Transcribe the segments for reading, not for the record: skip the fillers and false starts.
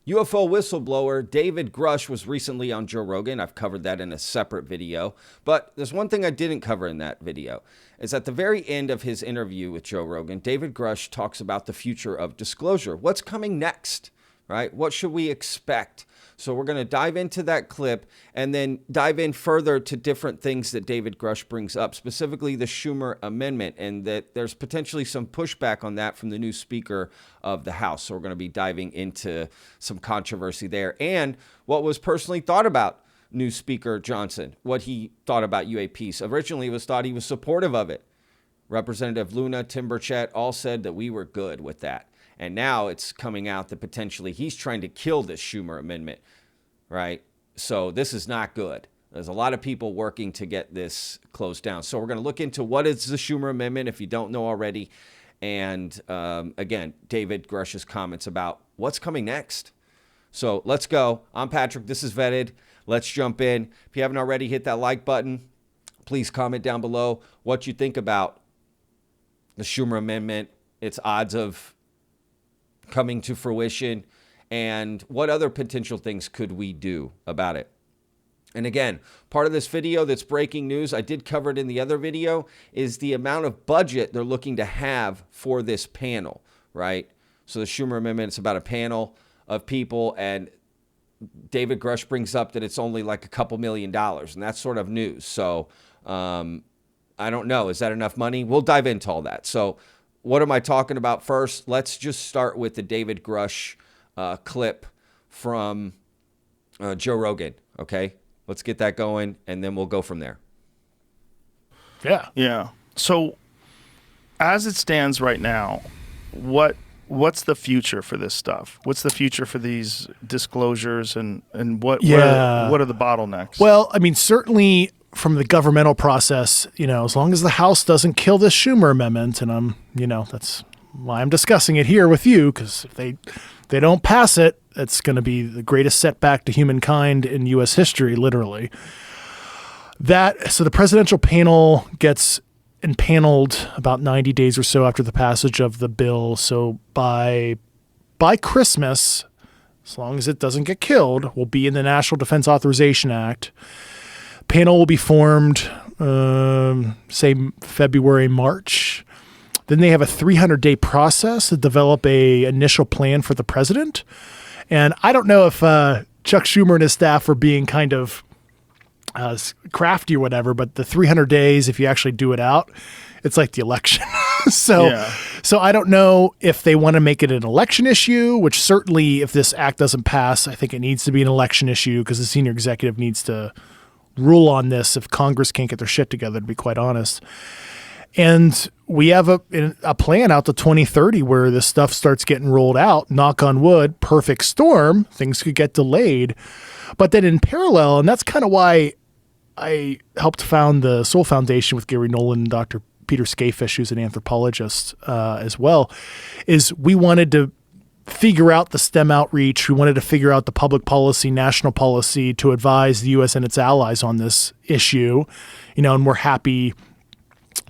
UFO whistleblower David Grusch was recently on Joe Rogan. I've covered that in a separate video. But there's one thing I didn't cover in that video. Is at the very end of his interview with Joe Rogan, David Grusch talks about the future of disclosure. What's coming next, right? What should we expect? So we're going to dive into that clip and then dive in further to different things that David Grusch brings up, specifically the Schumer Amendment, and that there's potentially some pushback on that from the new Speaker of the House. So we're going to be diving into some controversy there and what was personally thought about new Speaker Johnson, what he thought about UAPs. Originally, it was thought he was supportive of it. Representative Luna, Tim Burchett all said that we were good with that. And now it's coming out that potentially he's trying to kill this Schumer Amendment, right? So this is not good. There's a lot of people working to get this closed down. So we're going to look into what is the Schumer Amendment, if you don't know already. And again, David Grusch's comments about what's coming next. So let's go. I'm Patrick. This is Vetted. Let's jump in. If you haven't already, hit that like button. Please comment down below what you think about the Schumer Amendment, its odds of coming to fruition, and what other potential things could we do about it. And again, part of this video that's breaking news, I did cover it in the other video, is the amount of budget they're looking to have for this panel, right? So the Schumer Amendment, it's about a panel of people, and David Grusch brings up that it's only like a couple $1 million, and that's sort of news. So I don't know. Is that enough money? We'll dive into all that. So what am I talking about first? Let's just start with the David Grusch clip from Joe Rogan, okay? Let's get that going, and then we'll go from there. Yeah. So as it stands right now, what's the future for this stuff? What's the future for these disclosures, and what are the bottlenecks? Well, I mean, certainly from the governmental process, as long as the House doesn't kill this Schumer Amendment, and that's why I'm discussing it here with you, because if they don't pass it, it's going to be the greatest setback to humankind in U.S. history, literally. So the presidential panel gets impaneled about 90 days or so after the passage of the bill. So by Christmas, as long as it doesn't get killed, we'll be in the National Defense Authorization Act. Panel will be formed, say February, March. Then they have a 300-day process to develop a initial plan for the president. And I don't know if Chuck Schumer and his staff are being kind of crafty or whatever, but the 300 days, if you actually do it out, it's like the election. So I don't know if they want to make it an election issue, which certainly if this act doesn't pass, I think it needs to be an election issue because the senior executive needs to rule on this if Congress can't get their shit together, to be quite honest. And we have a plan out to 2030 where this stuff starts getting rolled out. Knock on wood, perfect storm. Things could get delayed. But then in parallel, and that's kind of why I helped found the Soul Foundation with Gary Nolan and Dr. Peter Skafish, who's an anthropologist as well, is we wanted to figure out the STEM outreach. We wanted to figure out the public policy, national policy to advise the U.S. and its allies on this issue, and we're happy.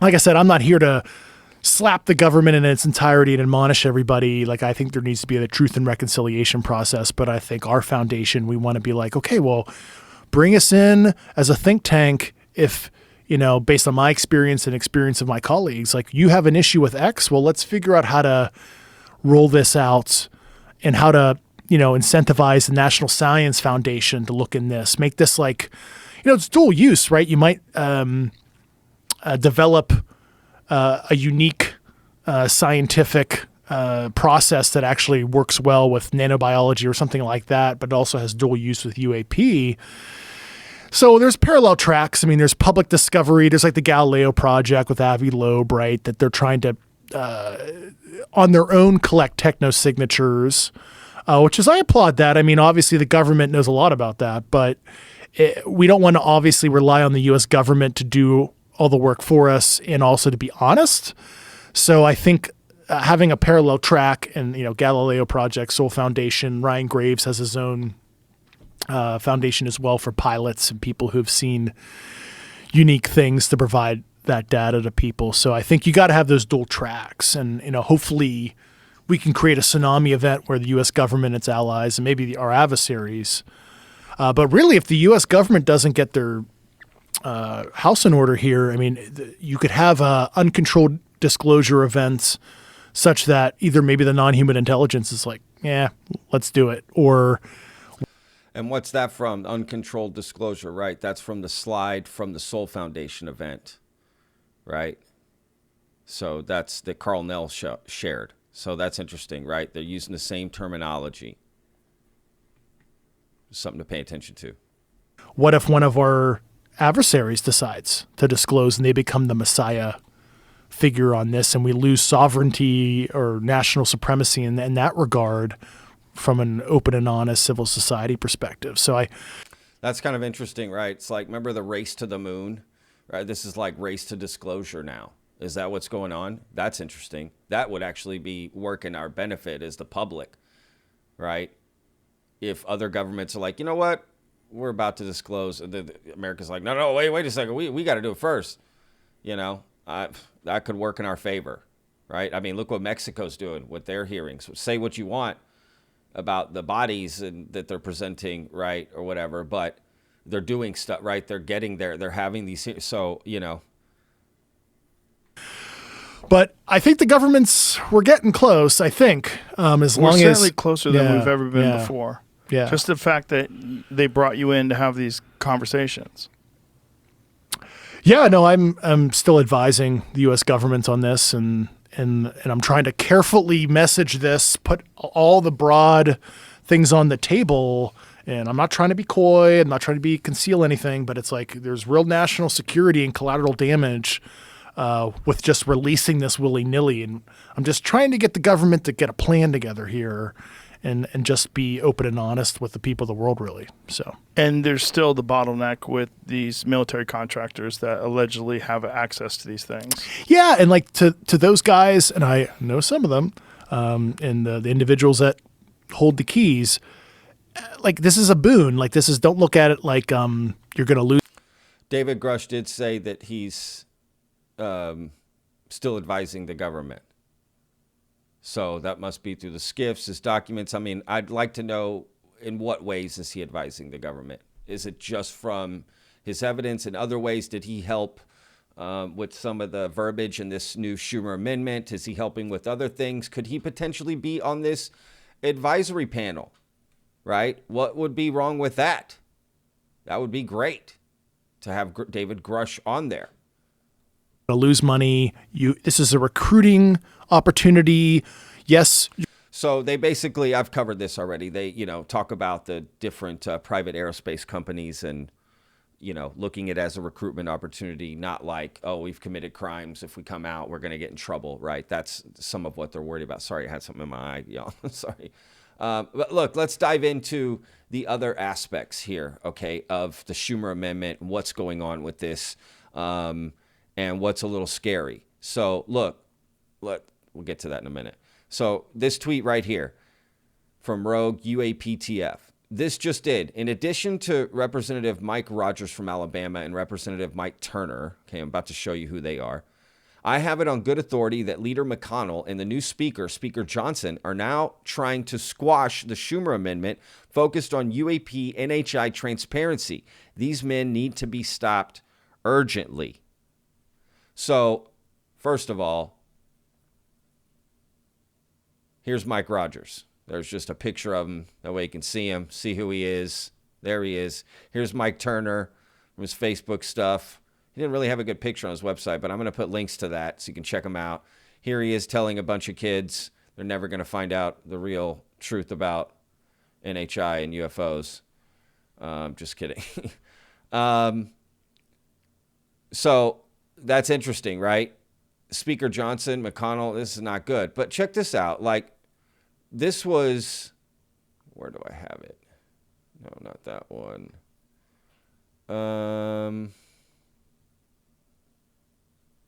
Like I said, I'm not here to slap the government in its entirety and admonish everybody. Like, I think there needs to be a truth and reconciliation process, but I think our foundation, we want to be like, okay, well, bring us in as a think tank if, based on my experience and experience of my colleagues, like you have an issue with X, well, let's figure out how to roll this out and how to, incentivize the National Science Foundation to look in this, make this like, it's dual use, right? You might develop a unique scientific process that actually works well with nanobiology or something like that, but also has dual use with UAP. So there's parallel tracks. I mean, there's public discovery. There's like the Galileo project with Avi Loeb, right? That they're trying to, on their own, collect techno-signatures, which is, I applaud that. I mean, obviously the government knows a lot about that, but we don't want to obviously rely on the U.S. government to do all the work for us and also to be honest. So I think having a parallel track and, Galileo Project, Soul Foundation, Ryan Graves has his own foundation as well for pilots and people who've seen unique things to provide that data to people. So I think you got to have those dual tracks and, hopefully we can create a tsunami event where the U.S. government, its allies, and maybe our adversaries. But really, if the U.S. government doesn't get their house in order here, I mean, you could have uncontrolled disclosure events such that either maybe the non-human intelligence is like, yeah, let's do it. Or. And what's that from? Uncontrolled disclosure, right? That's from the slide from the Soul Foundation event, right? So that's the Carl Nell shared. So that's interesting, right? They're using the same terminology. Something to pay attention to. What if one of our adversaries decides to disclose and they become the Messiah figure on this, and we lose sovereignty or national supremacy in that regard from an open and honest civil society perspective? That's kind of interesting, right? It's like, remember the race to the moon, right? This is like race to disclosure now. Is that what's going on? That's interesting. That would actually be work in our benefit as the public, right? If other governments are like, you know what, we're about to disclose, America's like, no, wait a second, we got to do it first. You know, that could work in our favor, right? I mean, look what Mexico's doing with their hearings. Say what you want about the bodies that they're presenting, right, or whatever, but they're doing stuff, right? They're getting there. They're having these, so, you know. But I think the governments, we're getting close, I think, as long as... We're certainly closer than we've ever been before. Yeah. Just the fact that they brought you in to have these conversations. Yeah, no, I'm still advising the U.S. government on this, and I'm trying to carefully message this, put all the broad things on the table, and I'm not trying to be coy, I'm not trying to conceal anything, but it's like there's real national security and collateral damage with just releasing this willy-nilly, and I'm just trying to get the government to get a plan together here and just be open and honest with the people of the world, really. So. And there's still the bottleneck with these military contractors that allegedly have access to these things. Yeah, and like to those guys, and I know some of them, and the individuals that hold the keys, like this is a boon. Like this is, don't look at it like you're going to lose. David Grusch did say that he's still advising the government. So that must be through the SCIFs, his documents. I mean, I'd like to know, in what ways is he advising the government? Is it just from his evidence? In other ways, did he help with some of the verbiage in this new Schumer amendment? Is he helping with other things? Could he potentially be on this advisory panel, right? What would be wrong with that? That would be great to have David Grusch on there. To lose money. This is a recruiting opportunity. Yes. So they basically, I've covered this already. They, talk about the different private aerospace companies and, looking at it as a recruitment opportunity, not like, oh, we've committed crimes. If we come out, we're going to get in trouble, right? That's some of what they're worried about. Sorry, I had something in my eye, y'all. Sorry. But look, let's dive into the other aspects here, okay, of the Schumer amendment and what's going on with this. And what's a little scary. So look, we'll get to that in a minute. So this tweet right here from Rogue UAPTF. This just did. In addition to Representative Mike Rogers from Alabama and Representative Mike Turner, okay, I'm about to show you who they are. I have it on good authority that Leader McConnell and the new Speaker, Speaker Johnson, are now trying to squash the Schumer amendment focused on UAP NHI transparency. These men need to be stopped urgently. So, first of all, here's Mike Rogers. There's just a picture of him. That way you can see him, see who he is. There he is. Here's Mike Turner from his Facebook stuff. He didn't really have a good picture on his website, but I'm going to put links to that so you can check him out. Here he is telling a bunch of kids they're never going to find out the real truth about NHI and UFOs. Just kidding. So that's interesting, right? Speaker Johnson, McConnell, this is not good. But check this out. Like, this was, where do I have it? No, not that one.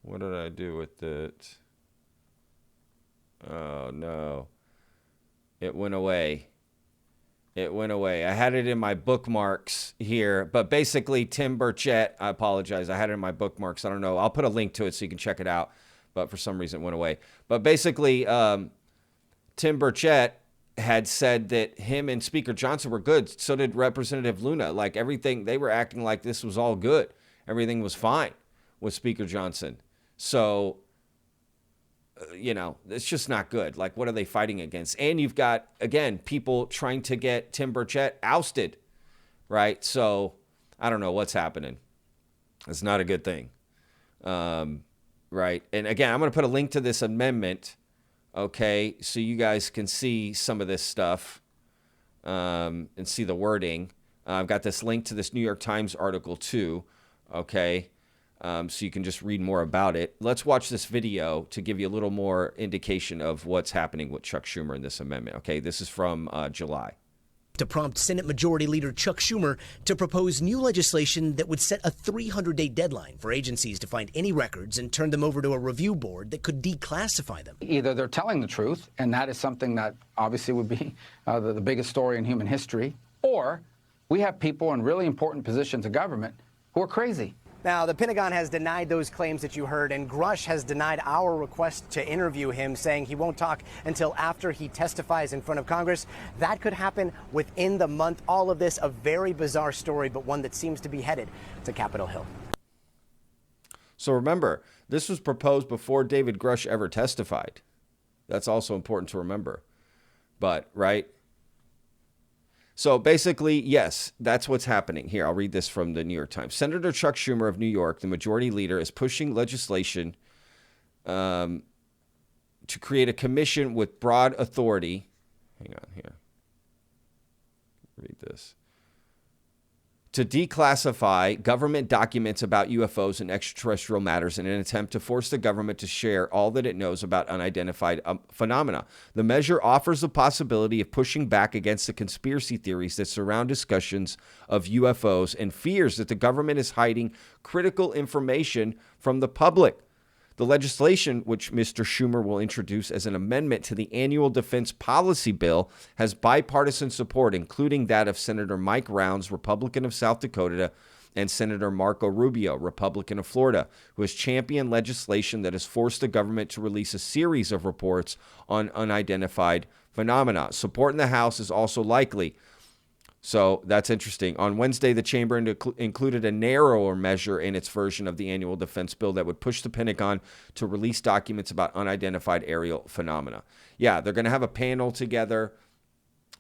What did I do with it? Oh, no. It went away. It went away. I had it in my bookmarks here, but basically Tim Burchett, I apologize. I had it in my bookmarks. I don't know. I'll put a link to it so you can check it out, but for some reason it went away. But basically, Tim Burchett had said that him and Speaker Johnson were good. So did Representative Luna. Like everything, they were acting like this was all good. Everything was fine with Speaker Johnson. So, it's just not good. Like, what are they fighting against? And you've got, again, people trying to get Tim Burchett ousted, right? So I don't know what's happening. It's not a good thing. Right. And again, I'm going to put a link to this amendment. Okay. So you guys can see some of this stuff, and see the wording. I've got this link to this New York Times article too. Okay. So you can just read more about it. Let's watch this video to give you a little more indication of what's happening with Chuck Schumer in this amendment. Okay. This is from July. To prompt Senate Majority Leader Chuck Schumer to propose new legislation that would set a 300-day deadline for agencies to find any records and turn them over to a review board that could declassify them. Either they're telling the truth, and that is something that obviously would be the biggest story in human history, or we have people in really important positions of government who are crazy. Now, the Pentagon has denied those claims that you heard, and Grusch has denied our request to interview him, saying he won't talk until after he testifies in front of Congress. That could happen within the month. All of this, a very bizarre story, but one that seems to be headed to Capitol Hill. So remember, this was proposed before David Grusch ever testified. That's also important to remember. But, right? So basically, yes, that's what's happening here. I'll read this from the New York Times. Senator Chuck Schumer of New York, the majority leader, is pushing legislation to create a commission with broad authority. Hang on here. Read this. To declassify government documents about UFOs and extraterrestrial matters in an attempt to force the government to share all that it knows about unidentified phenomena. The measure offers the possibility of pushing back against the conspiracy theories that surround discussions of UFOs and fears that the government is hiding critical information from the public. The legislation, which Mr. Schumer will introduce as an amendment to the annual defense policy bill, has bipartisan support, including that of Senator Mike Rounds, Republican of South Dakota, and Senator Marco Rubio, Republican of Florida, who has championed legislation that has forced the government to release a series of reports on unidentified phenomena. Support in the House is also likely. So that's interesting. On Wednesday, the chamber included a narrower measure in its version of the annual defense bill that would push the Pentagon to release documents about unidentified aerial phenomena. Yeah, they're going to have a panel together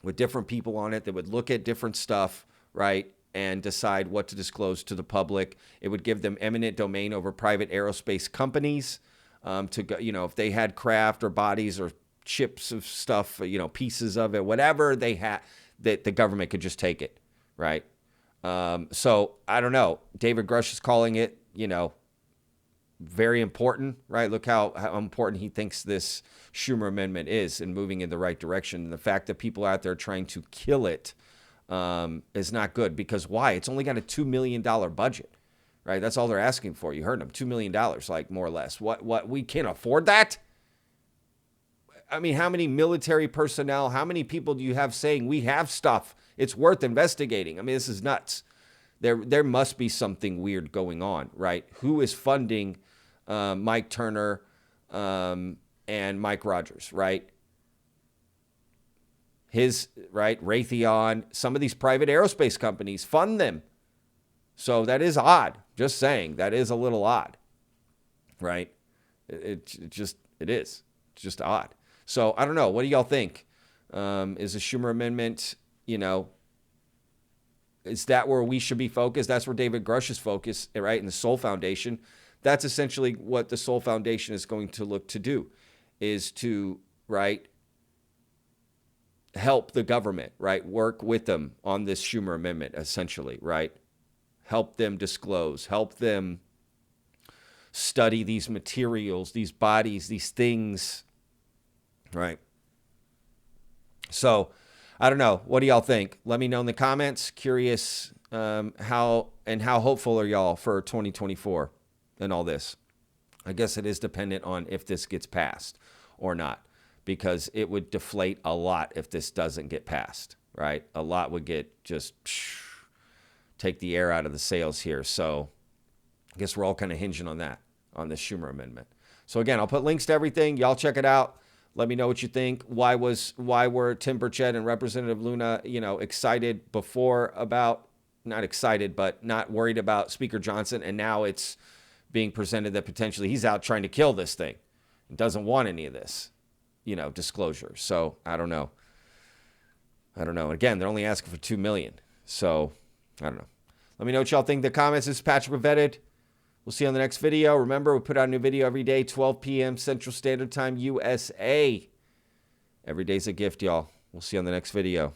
with different people on it that would look at different stuff, right, and decide what to disclose to the public. It would give them eminent domain over private aerospace companies to go, if they had craft or bodies or chips of stuff, pieces of it, whatever they had, that the government could just take it, right? So I don't know. David Grusch is calling it, very important, right? Look how important he thinks this Schumer amendment is and moving in the right direction. And the fact that people out there trying to kill it is not good, because why? It's only got a $2 million budget, right? That's all they're asking for. You heard them, $2 million, like more or less. What? We can't afford that? I mean, how many military personnel, how many people do you have saying we have stuff? It's worth investigating. I mean, this is nuts. There must be something weird going on, right? Who is funding Mike Turner and Mike Rogers, right? Raytheon, some of these private aerospace companies fund them. So that is odd. Just saying, that is a little odd, right? It is. It's just odd. So I don't know. What do y'all think? Is the Schumer amendment, is that where we should be focused? That's where David Grusch is focused, right? In the Soul Foundation. That's essentially what the Soul Foundation is going to look to do, is to, right, help the government, right? Work with them on this Schumer amendment, essentially, right? Help them disclose, help them study these materials, these bodies, these things, right? So, I don't know. What do y'all think? Let me know in the comments. Curious how hopeful are y'all for 2024 and all this? I guess it is dependent on if this gets passed or not, because it would deflate a lot if this doesn't get passed, right? A lot would get just take the air out of the sails here. So, I guess we're all kind of hinging on that, on this Schumer amendment. So, again, I'll put links to everything. Y'all check it out. Let me know what you think. Why were Tim Burchett and Representative Luna, excited before about, not excited, but not worried about Speaker Johnson, and now it's being presented that potentially he's out trying to kill this thing and doesn't want any of this, disclosure. So I don't know. Again, they're only asking for $2 million. So I don't know. Let me know what y'all think in the comments. This is Patrick Vetted. We'll see you on the next video. Remember, we put out a new video every day, 12 p.m. Central Standard Time, USA. Every day's a gift, y'all. We'll see you on the next video.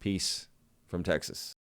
Peace from Texas.